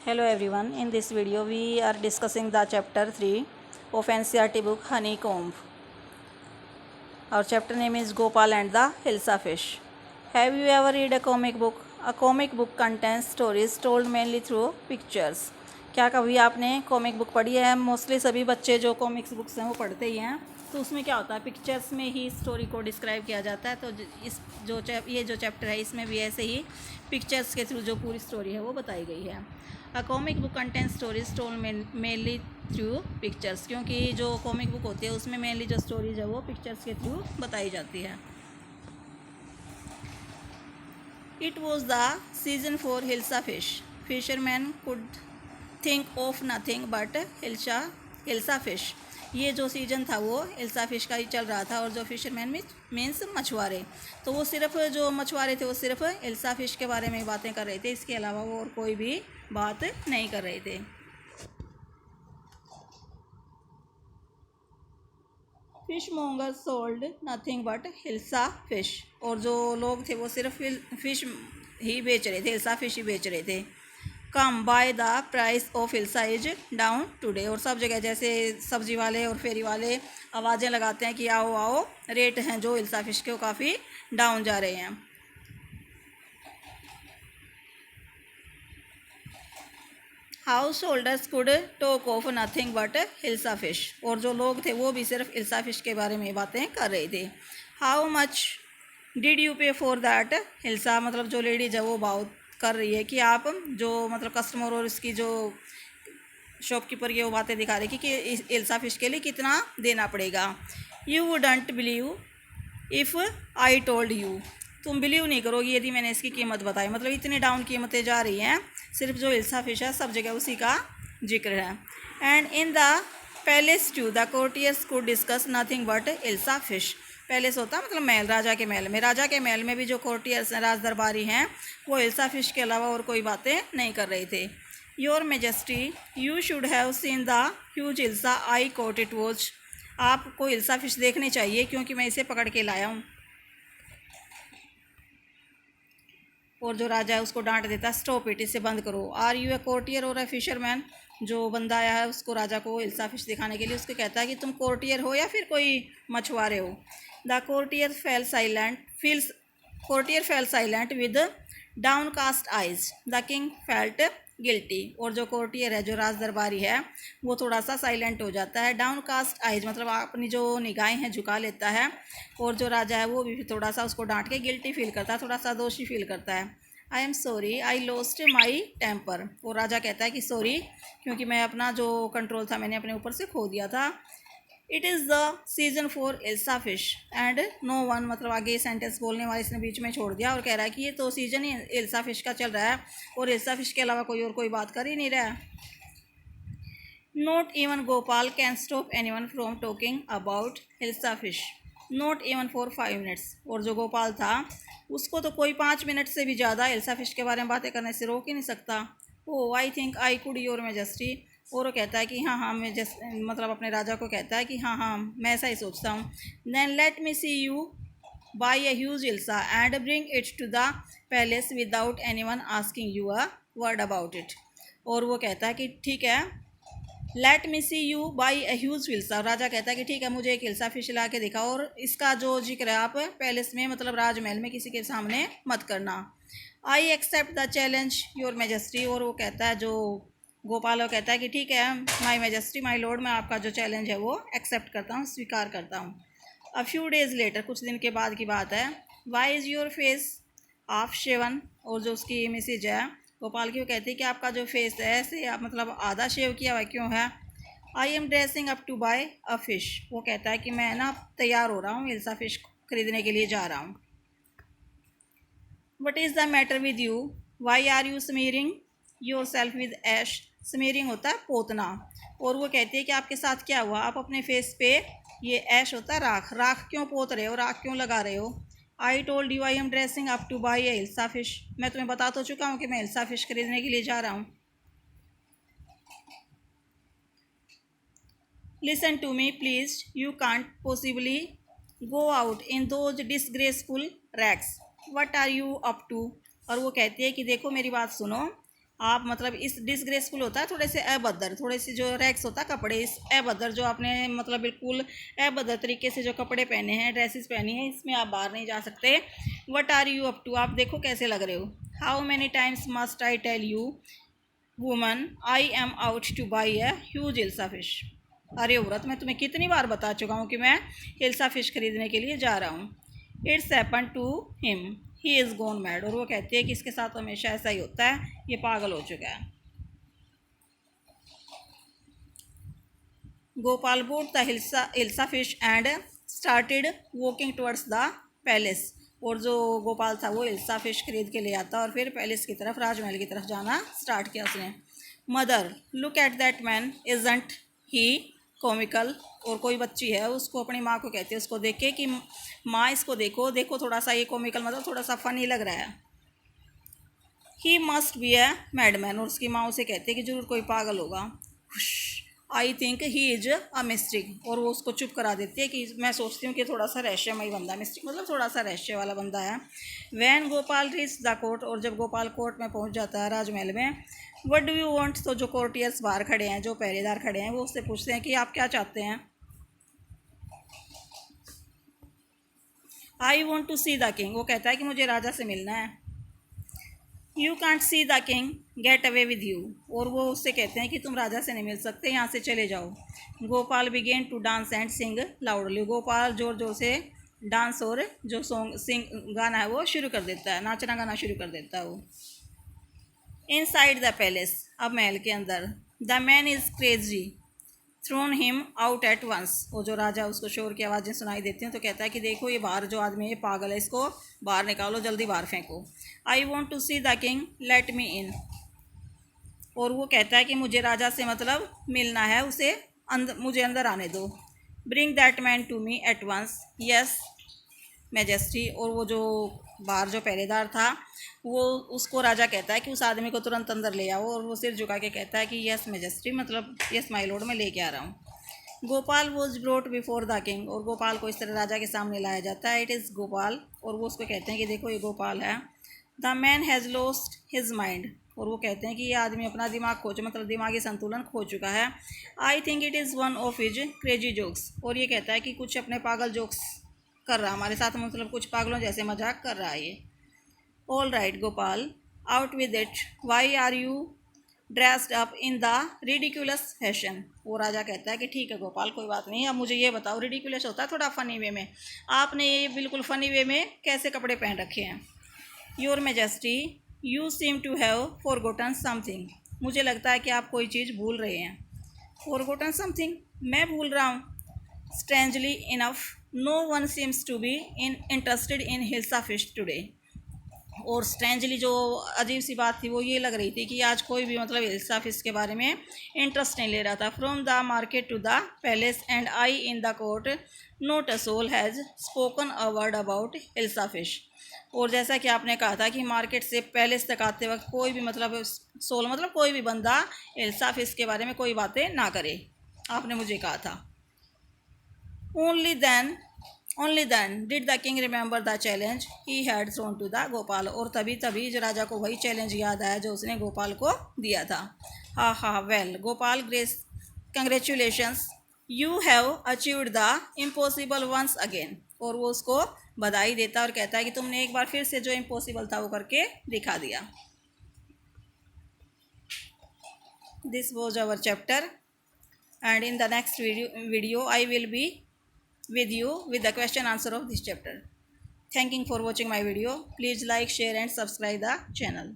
Hello everyone, in this video we are discussing the chapter 3 of NCERT book Honeycomb. Our chapter name is Gopal and the Hilsa Fish. Have you ever read a comic book? A comic book contains stories told mainly through pictures. क्या कभी आपने comic book पढ़ी है? Mostly सभी बच्चे जो comics books हैं वो पढ़ते ही हैं। तो उसमें क्या होता है, पिक्चर्स में ही स्टोरी को डिस्क्राइब किया जाता है। तो ये जो चैप्टर है इसमें भी ऐसे ही पिक्चर्स के थ्रू जो पूरी स्टोरी है वो बताई गई है। A comic book content stories told mainly through pictures, क्योंकि जो कॉमिक बुक होती है उसमें मेनली जो स्टोरीज है वो पिक्चर्स के थ्रू बताई जाती है। It was the season for hilsa fish. Fisherman could think of nothing but hilsa fish. ये जो सीज़न था वो हिल्सा फिश का ही चल रहा था, और जो फिशरमैन मीन्स मछुआरे, तो वो सिर्फ जो मछुआरे थे वो सिर्फ हिल्सा फिश के बारे में बातें कर रहे थे। इसके अलावा वो और कोई भी बात नहीं कर रहे थे। Fish monger sold nothing but hilsa fish. और जो लोग थे वो सिर्फ फिश ही बेच रहे थे, हिल्सा फिश ही बेच रहे थे। Come by the price of hilsa is down today. और सब जगह जैसे सब्जी वाले और फेरी वाले आवाज़ें लगाते हैं कि आओ आओ, रेट हैं जो हिल्सा फिश के वो काफ़ी डाउन जा रहे हैं। House holders could talk of nothing but hilsa fish. और जो लोग थे वो भी सिर्फ हिल्सा फिश के बारे में बातें कर रहे थे। हाउ मच डिड यू पे फॉर दैट हिल्सा। मतलब जो लेडीज है वो भाव कर रही है कि आप जो मतलब कस्टमर और इसकी जो शॉपकीपर की वो बातें दिखा रही कि हिल्सा फिश के लिए कितना देना पड़ेगा। You wouldn't believe if I told you. तुम बिलीव नहीं करोगी यदि मैंने इसकी कीमत बताई। मतलब इतनी डाउन कीमतें जा रही हैं, सिर्फ जो हिल्सा फिश है सब जगह उसी का जिक्र है। And in the palace to the courtiers could discuss nothing but hilsa fish. Palace होता है मतलब महल, राजा के महल में। राजा के महल में भी जो कोर्टियर्स हैं, राज दरबारी हैं, वो हिल्सा फिश के अलावा और कोई बातें नहीं कर रहे थे। Your majesty you should have seen the huge hilsa I quote it watch. आपको हिल्सा फिश देखनी चाहिए क्योंकि मैं इसे पकड़ के लाया हूँ। और जो राजा है उसको डांट देता है, स्टॉप इट, इसे बंद करो। आर यू ए कोर्टियर और ए फिशरमैन। जो बंदा आया है उसको राजा को हिल्सा फिश दिखाने के लिए उसको कहता है कि तुम कोर्टियर हो या फिर कोई मछुआरे हो। The courtier fell silent with downcast eyes. The king felt guilty. और जो कोर्टियर है, जो राज दरबारी है, वो थोड़ा सा साइलेंट हो जाता है। डाउन कास्ट आइज मतलब अपनी जो निगाहें हैं झुका लेता है। और जो राजा है वो भी थोड़ा सा उसको डांट के गिल्टी फील करता है, थोड़ा सा दोषी फील करता है। I am sorry I lost my temper. वो राजा कहता है कि सॉरी, क्योंकि मैं अपना जो कंट्रोल था मैंने अपने ऊपर से खो दिया था। It is the season for hilsa fish and no one. मतलब आगे सेंटेंस बोलने वाले इसने बीच में छोड़ दिया और कह रहा है कि ये तो सीजन ही हिल्सा फिश का चल रहा है और हिल्सा फिश के अलावा कोई और कोई बात कर ही नहीं रहा है। Not even Gopal can stop any one from talking about hilsa fish, not even for 5 minutes. और जो गोपाल था उसको तो कोई 5 मिनट से भी ज़्यादा हिल्सा फिश के बारे में बातें करने से रोक ही नहीं सकता। Oh I think I could your majesty. और वो कहता है कि हाँ हाँ मैं मतलब अपने राजा को कहता है कि हाँ हाँ मैं ऐसा ही सोचता हूँ। Then let me see you by a huge hilsa and bring it to the palace without anyone asking you a word about it. और वो कहता है कि ठीक है, let me see you by a huge hilsa. राजा कहता है कि ठीक है, मुझे एक हिल्सा फिश ला के दिखाओ और इसका जो जिक्र है आप पैलेस में मतलब राजमहल में किसी के सामने मत करना। I accept the challenge your majesty. और वो कहता है, जो गोपाल कहता है कि ठीक है माई मेजेस्टी माई लॉर्ड, मैं आपका जो चैलेंज है वो एक्सेप्ट करता हूँ, स्वीकार करता हूँ। अ फ्यू डेज लेटर, कुछ दिन के बाद की बात है। Why is your face half shaven. और जो उसकी मैसेज है गोपाल की, वो कहती है कि आपका जो फेस है ऐसे आप मतलब आधा शेव किया हुआ क्यों है। I am dressing up to buy a fish. वो कहता है कि मैं ना तैयार हो रहा हूँ, हिल्सा फिश खरीदने के लिए जा रहा हूँ। What is the matter with you why are you smearing yourself with ash. Smearing होता है पोतना। और वो कहती है कि आपके साथ क्या हुआ, आप अपने फेस पे ये ऐश होता है राख, राख क्यों पोत रहे हो, राख क्यों लगा रहे हो। I told you I am dressing up to buy A hilsa fish. मैं तुम्हें बता तो चुका हूँ कि मैं हिल्सा फिश खरीदने के लिए जा रहा हूँ। Listen to me please, you can't possibly go out in those disgraceful rags. What are you up to. और वो कहती है कि देखो मेरी बात सुनो, आप मतलब इस डिसग्रेसफुल होता है थोड़े से अभद्र, थोड़े से जो रैक्स होता है कपड़े, इस अभद्र जो आपने मतलब बिल्कुल अभद्र तरीके से जो कपड़े पहने हैं, ड्रेसेस पहनी हैं, इसमें आप बाहर नहीं जा सकते। What are you up to, आप देखो कैसे लग रहे हो। How many times must I tell you woman I am out to buy a huge hilsa fish. अरे औरत, मैं तुम्हें कितनी बार बता चुका हूँ कि मैं हिल्सा फिश खरीदने के लिए जा रहा हूँ। It's happen to him, he is gone mad. और वो कहती है कि इसके साथ हमेशा ऐसा ही होता है, ये पागल हो चुका है। Gopal boat the hilsa fish and started walking towards the palace. और जो गोपाल था वो हिल्सा फिश खरीद के ले आता और फिर पैलेस की तरफ, राजमहल की तरफ जाना स्टार्ट किया उसने। Mother look at that man isn't he comical. और कोई बच्ची है उसको अपनी माँ को कहती है, उसको देख के कि माँ इसको देखो, देखो थोड़ा सा ये कॉमिकल मतलब थोड़ा सा फनी लग रहा है। He must be a madman. और उसकी माँ उसे कहती है कि जरूर कोई पागल होगा। I think he is a mystic. और वो उसको चुप करा देती है कि मैं सोचती हूँ कि थोड़ा सा रहस्यमय बंदा, मिस्ट्रिक मतलब थोड़ा सा रहस्य वाला बंदा है। When Gopal reach the court. और जब गोपाल कोर्ट में पहुँच जाता है, राजमहल में, व्हाट डू यू वांट। तो जो कोर्टियर्स बाहर खड़े हैं, जो पहरेदार खड़े हैं, वो उससे पूछते हैं कि आप क्या चाहते हैं। I want to see the king. वो कहता है कि मुझे राजा से मिलना है। You can't see the king, get away with you. और वो उससे कहते हैं कि तुम राजा से नहीं मिल सकते, यहाँ से चले जाओ। Gopal begin to dance and sing loudly. Gopal जोर जोर से डांस और जो सॉन्ग सिंग गाना है वो शुरू कर देता है, नाचना गाना शुरू कर देता है वो। इन साइड द पैलेस, अब महल के अंदर, the man is crazy throw him out at once. वो जो राजा, उसको शोर की आवाज़ें सुनाई देती हैं तो कहता है कि देखो ये बाहर जो आदमी है पागल है, इसको बाहर निकालो, जल्दी बाहर फेंको। I want to see the king, let me in. और वो कहता है कि मुझे राजा से मतलब मिलना है, उसे मुझे अंदर आने दो। Bring that man to me at once, yes majesty. और वो जो बाहर जो पहरेदार था, वो उसको राजा कहता है कि उस आदमी को तुरंत अंदर ले आओ। और वो सिर झुका के कहता है कि यस मैजेस्टी, मतलब यस माय लॉर्ड, मैं लेके आ रहा हूँ। Gopal was brought before the king. और गोपाल को इस तरह राजा के सामने लाया जाता है। It is Gopal. और वो उसको कहते हैं कि देखो ये गोपाल है। The man has lost his mind. और वो कहते हैं कि ये आदमी अपना दिमाग खो चुका, मतलब दिमागी संतुलन खो चुका है। I think it is one of his crazy jokes. और ये कहता है कि कुछ अपने पागल जोक्स कर रहा हमारे साथ, मतलब कुछ पागलों जैसे मजाक कर रहा है ये। All right Gopal, out with it, why are you dressed up in the ridiculous fashion. वो राजा कहता है कि ठीक है गोपाल, कोई बात नहीं, अब मुझे ये बताओ, रिडिकुलस होता है थोड़ा फनी वे में, आपने ये बिल्कुल फनी वे में कैसे कपड़े पहन रखे हैं। Your majesty, you seem to have forgotten something. मुझे लगता है कि आप कोई चीज़ भूल रहे हैं। फॉरगॉटन समथिंग, मैं भूल रहा हूँ। Strangely enough no one seems to be interested in hilsa fish today. और स्ट्रेंजली जो अजीब सी बात थी वो ये लग रही थी कि आज कोई भी मतलब हिल्सा फिश के बारे में इंटरेस्ट नहीं ले रहा था। From the market to the palace and I in the court, not a soul has spoken a word about hilsa fish. और जैसा कि आपने कहा था कि मार्केट से पैलेस तक आते वक्त कोई भी मतलब सोल मतलब कोई भी बंदा हिल्सा फिश के बारे में कोई बातें ना करे, आपने मुझे कहा था। Only then did the king remember the challenge he had thrown to the Gopal. और तभी तभी राजा को वही चैलेंज याद आया जो उसने गोपाल को दिया था। Ha ha well Gopal, grace congratulations, you have achieved the impossible once again. और वो उसको बधाई देता और कहता है कि तुमने एक बार फिर से जो इम्पॉसिबल था वो करके दिखा दिया। This was our chapter and in the next video I will be with you with the question answer of this chapter. Thanking for watching my video. Please like, share and subscribe the channel.